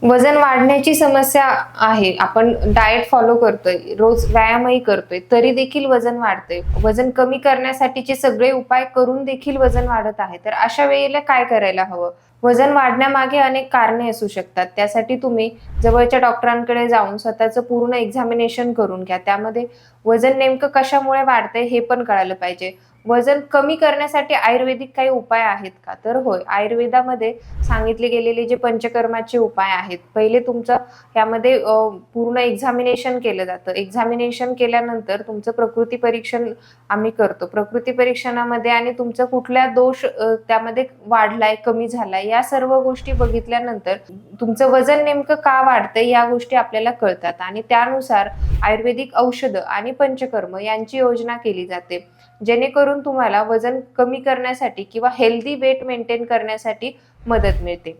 वजन वाढण्याची समस्या आहे. आपण डाएट फॉलो करतोय, रोज व्यायामही करतोय, तरी देखील वजन वाढतंय. वजन कमी करण्यासाठीचे सगळे उपाय करून देखील वजन वाढत आहे. तर अशा वेळेला काय करायला हवं? वजन वाढण्यामागे अनेक कारणे असू शकतात. त्यासाठी तुम्ही जवळच्या डॉक्टरांकडे जाऊन स्वतःचं पूर्ण एक्झामिनेशन करून घ्या. त्यामध्ये वजन नेमकं कशामुळे वाढतंय हे पण कळालं पाहिजे. वजन कमी करण्यासाठी आयुर्वेदिक काही उपाय आहेत का? तर होय, आयुर्वेदामध्ये सांगितले गेलेले जे पंचकर्माचे उपाय आहेत. पहिले तुमचं यामध्ये पूर्ण एक्झामिनेशन केलं जातं. एक्झामिनेशन केल्यानंतर तुमचं प्रकृती परीक्षण आम्ही करतो. प्रकृती परीक्षणामध्ये आणि तुमचा कुठला दोष त्यामध्ये वाढलाय, कमी झालाय या सर्व गोष्टी बघितल्यानंतर तुमचं वजन नेमकं का वाढतंय या गोष्टी आपल्याला कळतात आणि त्यानुसार आयुर्वेदिक औषधं आणि पंचकर्म यांची योजना केली जाते. जेणेकरून तुम्हाला वजन कमी करण्यासाठी किंवा हेल्दी वेट मेंटेन करण्यासाठी मदत मिळते.